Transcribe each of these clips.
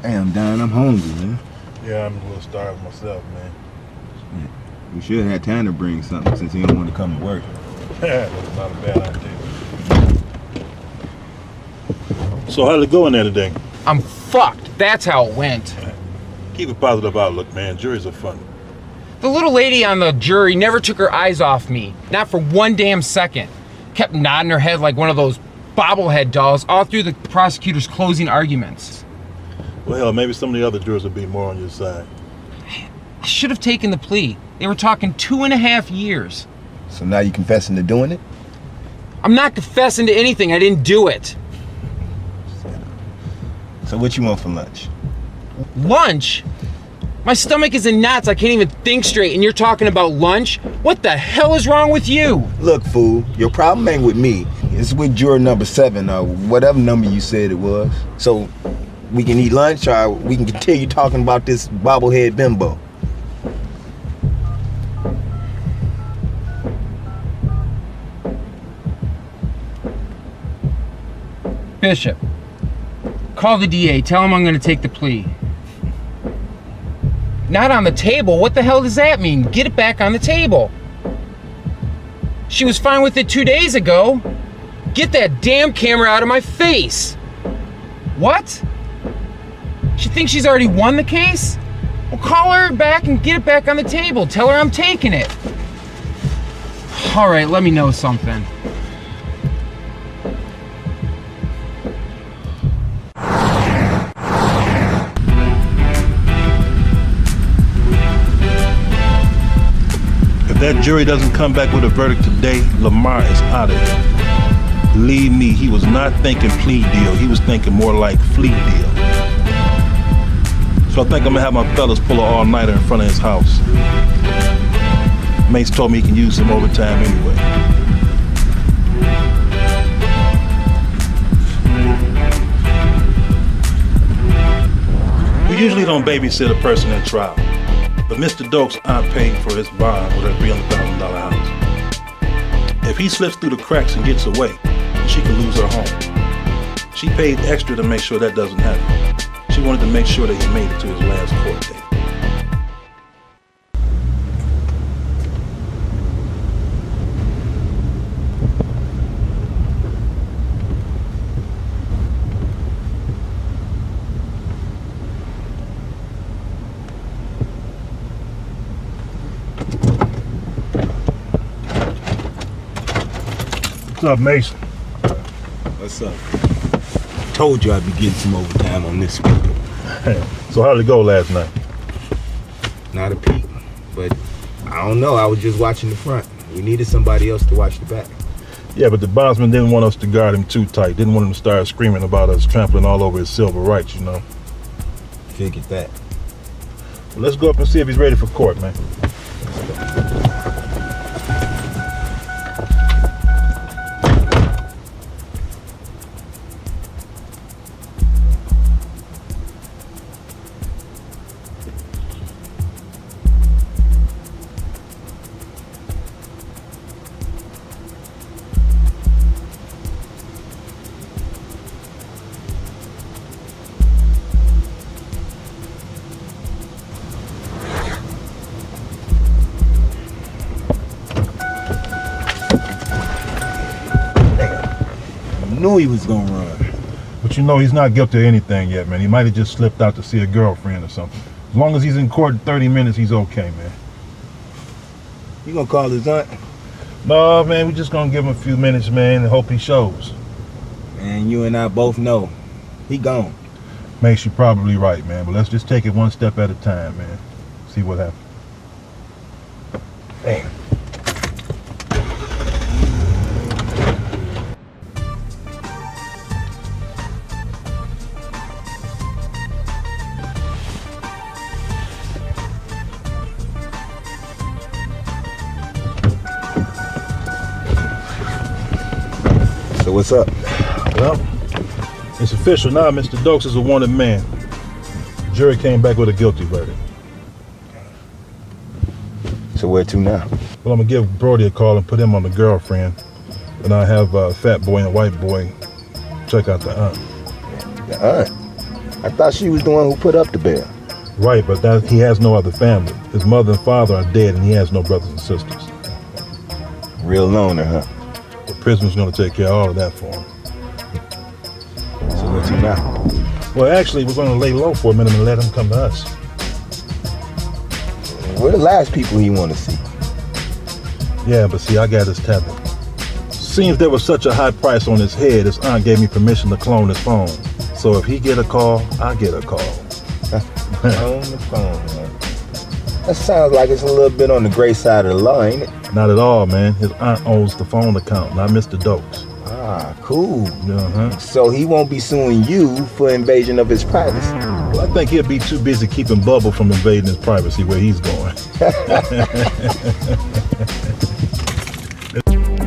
Damn, Don, I'm hungry, man. Yeah, I'm a little starved myself, man. Yeah. We should have had time to bring something since he don't want to come to work. That's not a bad idea. So how'd it go in there today? I'm fucked. That's how it went. Keep a positive outlook, man. Juries are fun. The little lady on the jury never took her eyes off me. Not for one damn second. Kept nodding her head like one of those bobblehead dolls all through the prosecutor's closing arguments. Well, hell, maybe some of the other jurors will be more on your side. I should have taken the plea. They were talking 2.5 years. So now you confessing to doing it? I'm not confessing to anything. I didn't do it. So what you want for lunch? Lunch? My stomach is in knots. I can't even think straight, and you're talking about lunch? What the hell is wrong with you? Look, fool, your problem ain't with me. It's with juror number 7, or whatever number you said it was. So we can eat lunch, or we can continue talking about this bobblehead bimbo. Bishop, call the DA. Tell him I'm going to take the plea. Not on the table? What the hell does that mean? Get it back on the table. She was fine with it 2 days ago. Get that damn camera out of my face. What? She thinks she's already won the case? Well, call her back and get it back on the table. Tell her I'm taking it. All right, let me know something. If that jury doesn't come back with a verdict today, Lamar is out of here. Believe me, he was not thinking plea deal. He was thinking more like flea deal. So I think I'm gonna have my fellas pull an all-nighter in front of his house. Mace told me he can use some overtime anyway. We usually don't babysit a person in trial, but Mr. Doakes' aunt paid for his bond with her $300,000 house. If he slips through the cracks and gets away, she could lose her home. She paid extra to make sure that doesn't happen. She wanted to make sure that he made it to his last court date. What's up, Mason? What's up? Told you I'd be getting some overtime on this one. So how did it go last night? Not a peep, but I don't know. I was just watching the front. We needed somebody else to watch the back. Yeah, but the bondsman didn't want us to guard him too tight. Didn't want him to start screaming about us trampling all over his civil rights, you know. Figured that. Well, let's go up and see if he's ready for court, man. Knew he was gonna run. But you know he's not guilty of anything yet, man. He might have just slipped out to see a girlfriend or something. As long as he's in court in 30 minutes, he's okay, man. You gonna call his aunt? No, man, we're just gonna give him a few minutes, man, and hope he shows. Man, you and I both know. He gone. Makes you probably right, man, but let's just take it one step at a time, man. See what happens. Damn. So what's up? Well, it's official now. Mr. Doakes is a wanted man. The jury came back with a guilty verdict. So where to now? Well, I'm gonna give Brody a call and put him on the girlfriend, and I'll have Fat Boy and White Boy check out the aunt. The aunt? I thought she was the one who put up the bail. Right, but he has no other family. His mother and father are dead, and he has no brothers and sisters. Real loner, huh? The prisoner's gonna take care of all of that for him. So what's he now? Well, actually, we're gonna lay low for a minute and let him come to us. We're the last people he want to see. Yeah, but see, I got his tether. Seems there was such a high price on his head, his aunt gave me permission to clone his phone. So if he get a call, I get a call. On the phone, man. That sounds like it's a little bit on the gray side of the law, ain't it? Not at all, man. His aunt owns the phone account, not Mr. Doakes. Ah, cool. Uh-huh. So he won't be suing you for invasion of his privacy. Well, I think he'll be too busy keeping Bubba from invading his privacy where he's going.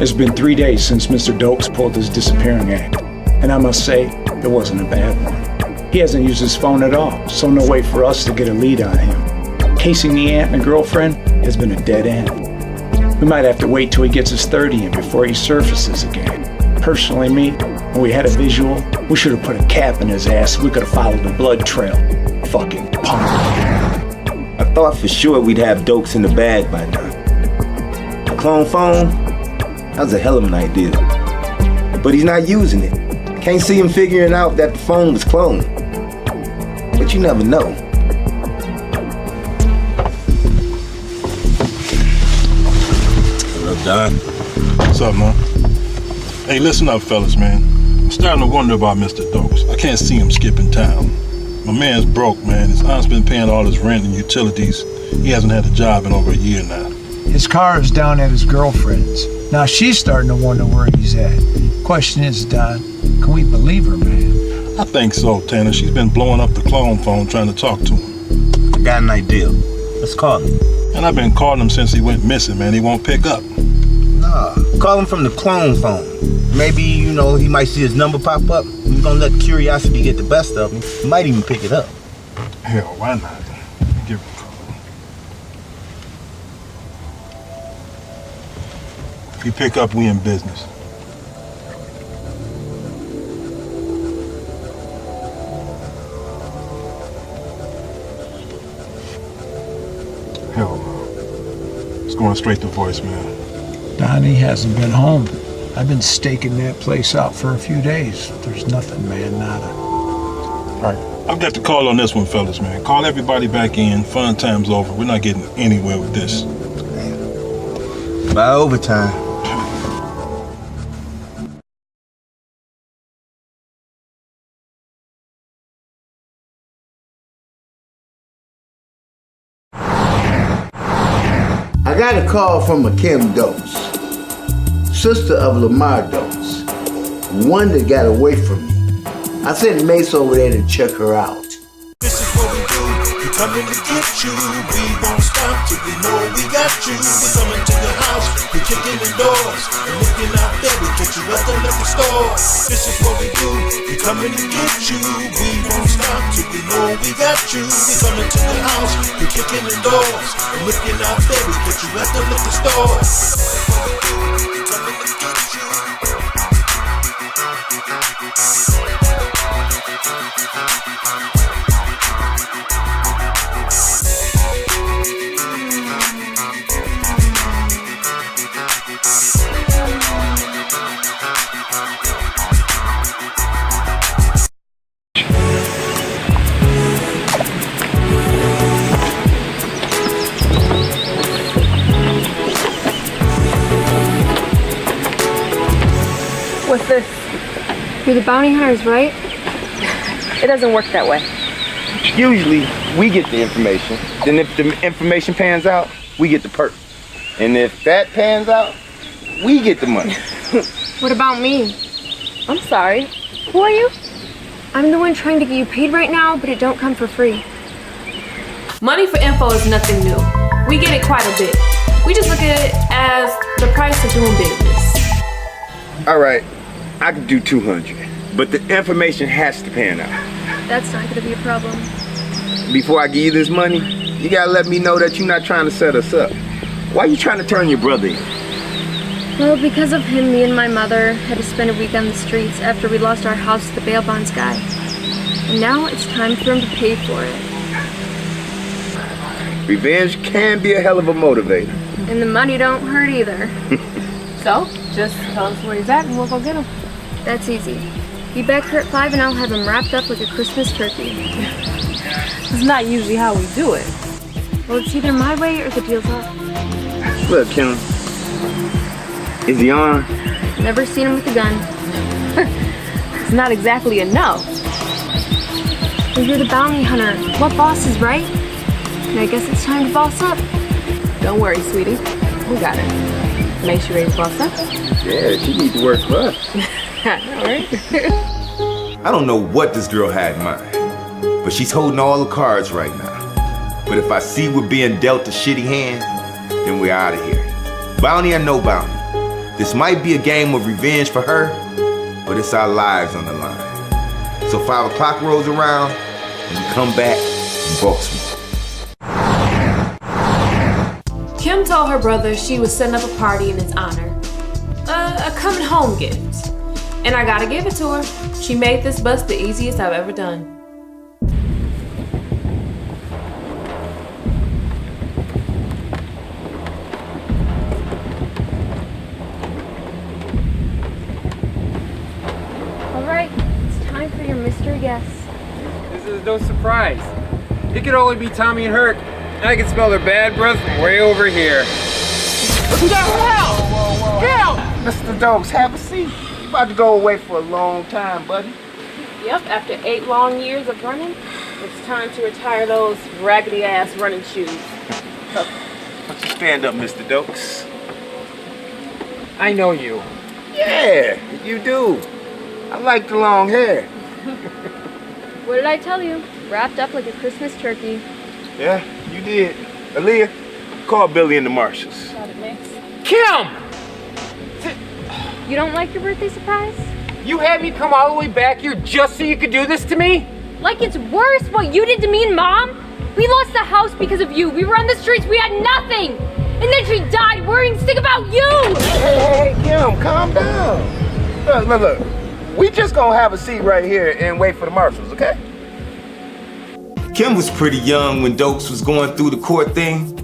It's been 3 days since Mr. Doakes pulled his disappearing act, and I must say, it wasn't a bad one. He hasn't used his phone at all, so no way for us to get a lead on him. Casing the aunt and girlfriend has been a dead end. We might have to wait till he gets his 30 in before he surfaces again. Personally, when we had a visual, we should have put a cap in his ass so we could have followed the blood trail. Fucking punk. I thought for sure we'd have Doakes in the bag by now. The clone phone? That was a hell of an idea. But he's not using it. Can't see him figuring out that the phone was cloned. But you never know. Hello, Don. What's up, man? Hey, listen up, fellas, man. I'm starting to wonder about Mr. Doakes. I can't see him skipping town. My man's broke, man. His aunt's been paying all his rent and utilities. He hasn't had a job in over a year now. His car is down at his girlfriend's. Now she's starting to wonder where he's at. Question is, Don, can we believe her, man? I think so, Tanner. She's been blowing up the clone phone trying to talk to him. I got an idea. Let's call him. And I've been calling him since he went missing, man. He won't pick up. Nah, call him from the clone phone. Maybe, he might see his number pop up. We're gonna let curiosity get the best of him. He might even pick it up. Hell, why not? Give him a call. If he pick up, we in business. Hell no. It's going straight to voicemail. Donnie hasn't been home. I've been staking that place out for a few days. There's nothing, man, nada. All right. I've got the call on this one, fellas, man. Call everybody back in. Fun time's over. We're not getting anywhere with this. By overtime. I got a call from a Kim Doakes, sister of Lamar Doakes, one that got away from me. I sent Mace over there to check her out. This is what we do, we coming to get you. We won't stop till we know we got you. We coming to your house, we kicking the doors, and looking out there, we catch you at the liquor store. This is what we do, we coming to get you. We won't stop till we know we got you. We coming to your house, we kicking the doors, and looking out there, we catch you at the liquor store. We coming to get you. What's this? You're the bounty hunters, right? It doesn't work that way. Usually, we get the information. Then if the information pans out, we get the perk. And if that pans out, we get the money. What about me? I'm sorry. Who are you? I'm the one trying to get you paid right now, but it don't come for free. Money for info is nothing new. We get it quite a bit. We just look at it as the price of doing business. All right, I can do 200, but the information has to pan out. That's not gonna be a problem. Before I give you this money, you gotta let me know that you're not trying to set us up. Why are you trying to turn your brother in? Well, because of him, me and my mother had to spend a week on the streets after we lost our house to the bail bonds guy. And now it's time for him to pay for it. Revenge can be a hell of a motivator. And the money don't hurt either. So, just tell us where he's at and we'll go get him. That's easy. Be back here at 5 and I'll have him wrapped up like a Christmas turkey. It's not usually how we do it. Well, it's either my way or the deal's off. Look, Kim. Is he on? Never seen him with a gun. It's not exactly a no. Well, you're the bounty hunter. What boss is right? And I guess it's time to boss up. Don't worry, sweetie. We got it. Make sure you boss up. Yeah, she needs to work for us. All right. I don't know what this girl had in mind, but she's holding all the cards right now. But if I see we're being dealt a shitty hand, then we're out of here. Bounty or no bounty. This might be a game of revenge for her, but it's our lives on the line. So 5 o'clock rolls around, and we come back and boss me. Kim told her brother she was setting up a party in his honor. A coming home gift. And I gotta give it to her. She made this bus the easiest I've ever done. All right, it's time for your mystery guess. This is no surprise. It could only be Tommy and Herc. I can smell their bad breath from way over here. What the hell? Hell! Mr. Doakes, have a seat. You about to go away for a long time, buddy. Yep, after 8 long years of running, it's time to retire those raggedy ass running shoes. Why don't you stand up, Mr. Doakes? I know you. Yeah, you do. I like the long hair. What did I tell you? Wrapped up like a Christmas turkey. Yeah, you did. Aaliyah, call Billy and the Marshals. Got it, Max. Kim! You don't like your birthday surprise? You had me come all the way back here just so you could do this to me? Like it's worse what you did to me and Mom? We lost the house because of you. We were on the streets, we had nothing. And then she died worrying sick about you. Hey, Kim, calm down. Look. We just gonna have a seat right here and wait for the Marshals, okay? Kim was pretty young when Doakes was going through the court thing.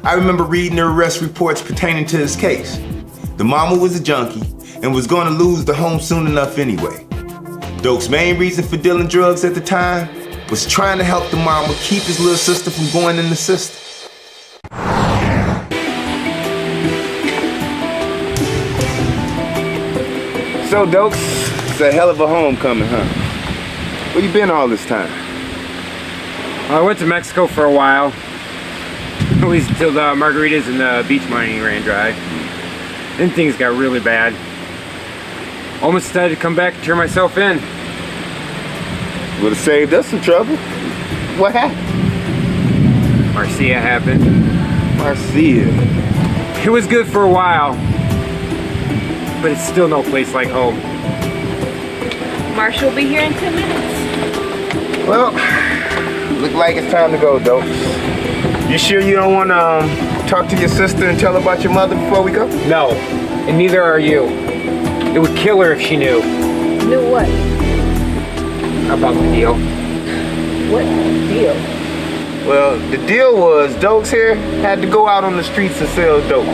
I remember reading the arrest reports pertaining to his case. The mama was a junkie and was gonna lose the home soon enough anyway. Doakes' main reason for dealing drugs at the time was trying to help the mama keep his little sister from going in the system. So, Doakes, it's a hell of a homecoming, huh? Where you been all this time? I went to Mexico for a while. At least until the margaritas and the beach mining ran dry. Then things got really bad. Almost decided to come back and turn myself in. Would have saved us some trouble. What happened? Marcia happened. Marcia. It was good for a while, but it's still no place like home. Marshall will be here in 10 minutes. Well, look like it's time to go, Doakes. You sure you don't want to talk to your sister and tell her about your mother before we go? No, and neither are you. It would kill her if she knew. Knew what? About the deal. What deal? Well, the deal was Doakes here had to go out on the streets and sell dope.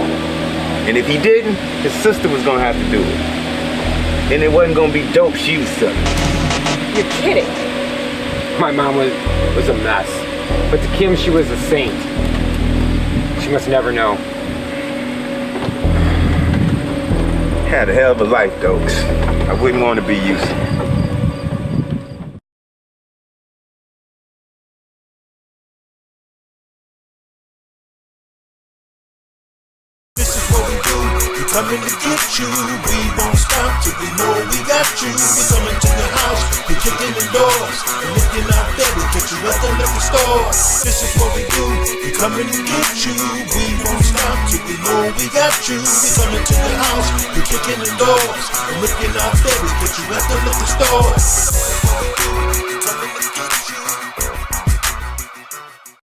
And if he didn't, his sister was going to have to do it. And it wasn't going to be dope she was selling. You're kidding. My mom was a mess. But to Kim, she was a saint. She must never know. Had a hell of a life, Doakes. I wouldn't want to be you. Coming to get you, we won't stop till we know we got you. We're coming to your house, we're kicking in doors, and looking out there, we'll get you at the liquor store. This is what we do, we're coming to get you. We won't stop till we know we got you. We're coming to your house, we're kicking in doors, and looking out there, we'll get you at the liquor store.